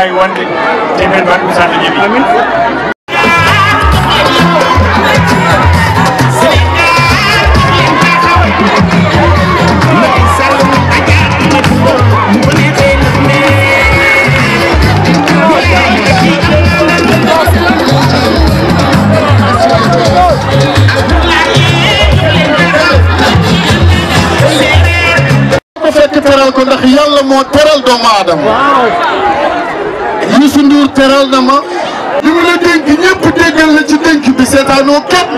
wawi wonde temen ban ko sata jeebi amin teral ko ndax yàlla moo teral doomu aadama Youssou Ndour teral na ma li mu la dénk ñëpp déggal la ci dénk bi seetaanoo kenn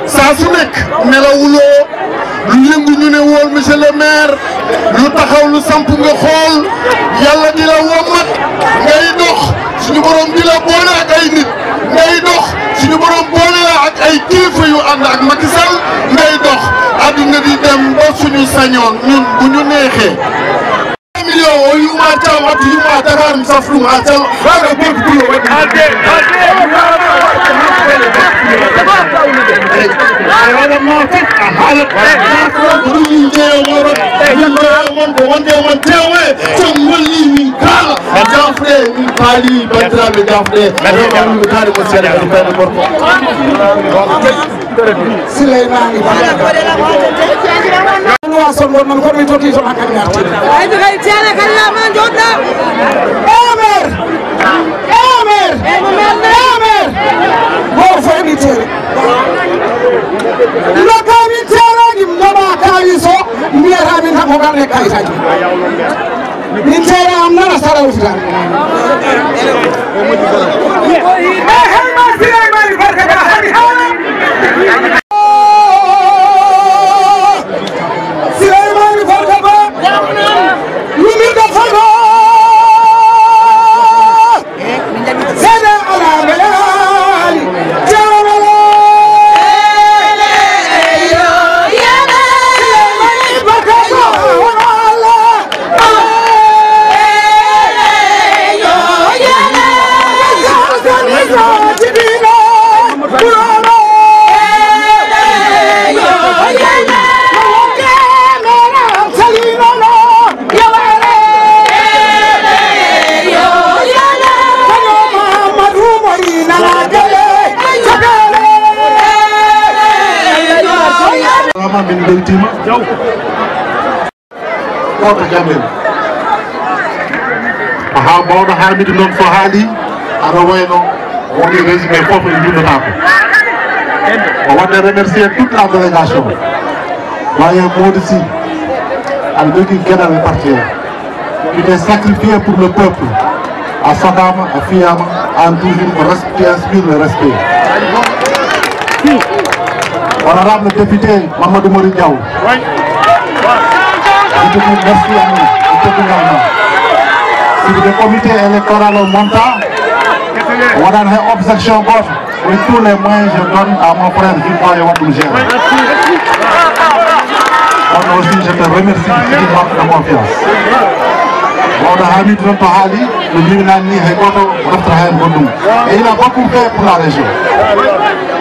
saa su nekk nelawuloo lu yëngu ñu ne wool monsieur le maire lu taxaw lu samp nga xool yàlla di la womat ngay dox suñu borom di la boole ak ay nit ngay dox suñu borom boole la ak ay kilifa yu ànd ak Macky Sall ngay dox adduna di dem ba suñu sañoon ñun bu ñu neexee million o yuma taw at yuma taram safru ma taw baga bëgg bu man ko mi toti so hakka ngarti ay dugay tiana kala man jodda amer bo fo mi tere lo ka mi tere ni mama kali so mi ra min ha mo garne kay saji min tere am na sara usra ma sira mari barka da hani min beltima oto Diamel ha mawɗo Hamidou noon so haali aɗa wayno woni résumé fof e jundotako o wadde remercier toute la délégation waye Modou Sy aɗa jogui gueɗal e parti o tu t'es sacrifié pour le peuple a sokama a fiyama en toujours ko inspire le respect honorable député Mamadou Mori Diaw je te dis merci à nous si le comité électoral monta on a une objection goto with tous les moyens je donne à mon frère Victor et Wadou Gère moi aussi je te remercie si tu marques de confiance Maodo Hamid non to haali no mbiminan ni hay goto rafta hen goɗɗum et il a beaucoup fait pour la région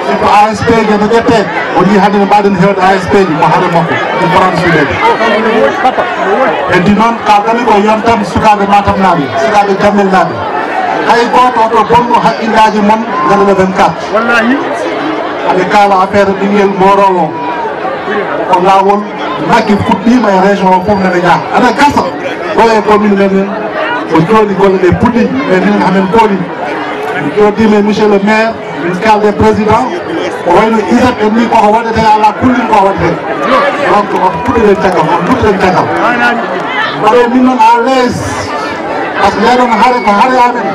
surtout ASP je no ƴette o ni hande no mbaɗen hewde ASP ji ko haade makko ɗum forande sudede heddi noon kalɗami ko yontam sukaɓe Matam naaɓe sukaɓe Diamel naaɓe hay goto oɗo bonno haqqillaji moon ngala le 24 aɓe kaala affaire ɓinguel morowo ko lawol makki fuɗɗima e région o fof nene jaaha aɗa gasa ɗo e commune men ko jooɗi golle ɗe puɗɗi mais minen hamen kooli mi jooɗima monsieur le maire min kalde président ko wayno ISAP en ni koko waɗete ala kullin ko waɗete donc on puɗɗiɗen caggal on duɗɗiɗen caggal mbaɗe min noon à l'aise par ce que ndeɗon haare ko haare amen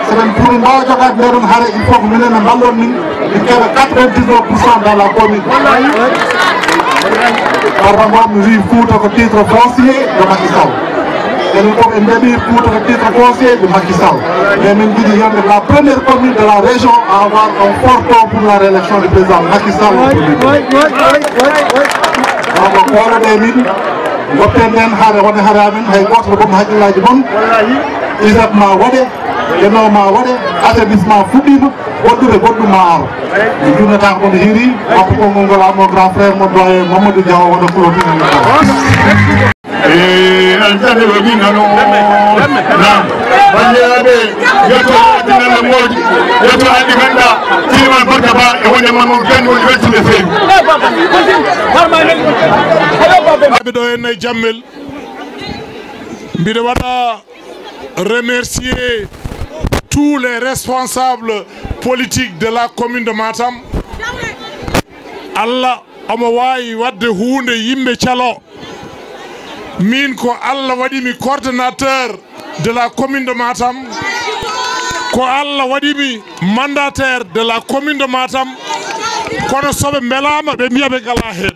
somin pour mbawa jogade ndeɗon haare il faut ko minen no ballon min min keeɓa 99% dans la commune par rapport mi wi Fouta ko titre foncier de Macky Sall enen fof en ndeeɓi Fouta ko titre foncier de Macky Sall mais min jiiɗi yonde la première commune de la région à avoir un fort taux pour la réélection du président Macky Sall donc koɗoɗe min goppen nden haare wone haare amen hay goto ɗo boom haqqillaji moon ISAP ma waɗe Benno ma waɗe assainissement fuɗɗima goɗɗuɓe goɗɗum ma aro mi jurnata ko no hiiri wakko konngol ngol mon grand frère mo doyen Mamadou Diaw wona clôture bandiraɓe yetto addinalla moodi yetto andi ganduɗa Souleymane Barka Ba e wonde Mamadou Benno woni weltude feewi ɗo henna e Diamel mbiɗa waɗa remercier tous les responsables politiques de la commune de Matam. Allah omo wawi wadde hunde yimɓe calo min ko Allah waɗimi coordonnateur de la commune de Matam, ko Allah waɗimi mandataire de la commune de Matam, kono soɓe belama ɓe mbiya ɓe gala hen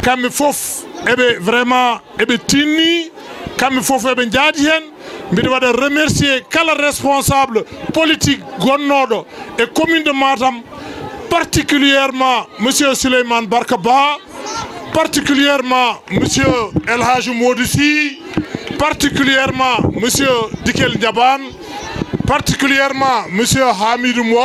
kamɓe fof eɓe vraiment eɓe tinni kamɓe fof eɓe jaadi hen. mbiɗa waɗa remercier kala responsable politique gonnoɗo e commune de Matam, particulièrement monsieur Souleymane Barka Ba, particulièrement monsieur El Hadji Modou Sy, particulièrement monsieur Dikel Ndiabane, particulièrement monsieur Hamidou Mo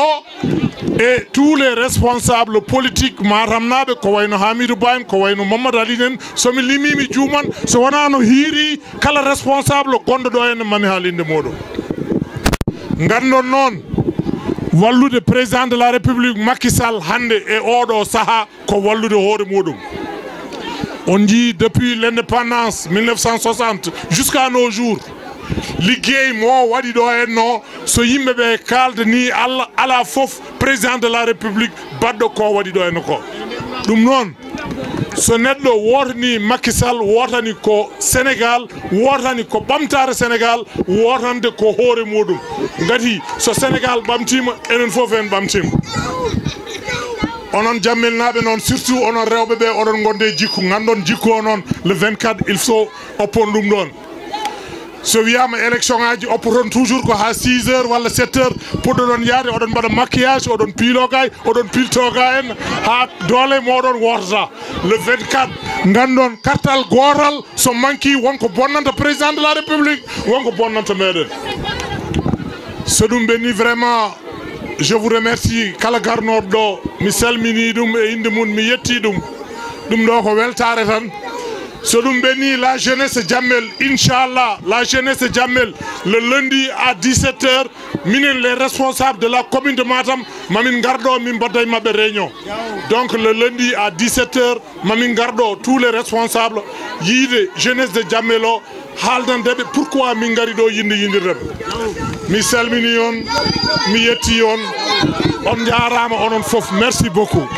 et tous les responsables politiques matamnaɓe ko wayno Hamidou Ba en ko wayno Mamadou Ali en somi limimi juuman so wona no hiiri kala responsable gonɗo ɗo ene mami haalinde moɗon. Gandon noon wallude président de la république Macky Sall hande e oɗo saaha ko wallude hoore muɗum. On dit depuis l'indépendance 1960 jusqu'à nos jours liggéey mo waɗi ɗo henno so yimɓeɓe kalde ni Allah ala fof président de la république baɗɗo ko waɗi ɗo henno ko. ɗum noon so neɗɗo wotani Macky Sall wotani ko Sénégal wotani ko ɓamtare Sénégal wotande ko hoore muɗum gati so Sénégal ɓamtima enen fof en ɓamtima. onon Diamel naɓe noon surtout onon rewɓe ɓe oɗon gonde jikku gandon jikku o noon le 24 il faut oppon ɗum ɗon. so wiyama élection ngaji oppoton toujours ko ha 6 heures walla 7 heures puɗɗoɗon yaade oɗon mbaɗa maquillage oɗon piilogay oɗon piltoga en ha doole moɗon wotata le 24 gandon kartal gotal so manqui wonko bonnanta président de la république wonko bonnanta meɗen. so ɗum ɓenni vraiment je vous remercie kala garnoɗo ɗo mi salmini ɗum e inde mum mi yetti ɗum ɗo ko weltare tan. so ɗum ɓenni la jeunesse Diamel inchallah la jeunesse Diamel le lundi à 17 heures minen les responsables de la commune de Matam mamin garɗo min badday mabɓe réunion. donc le lundi à 17 heures mamin garɗo tous les responsables yiide jeunesse de Diamel o haaldandeɓe pourquoi min gari ɗo yindirdeɓe. mi salmini on mi yetti on on jarama onon foof merci beaucoup.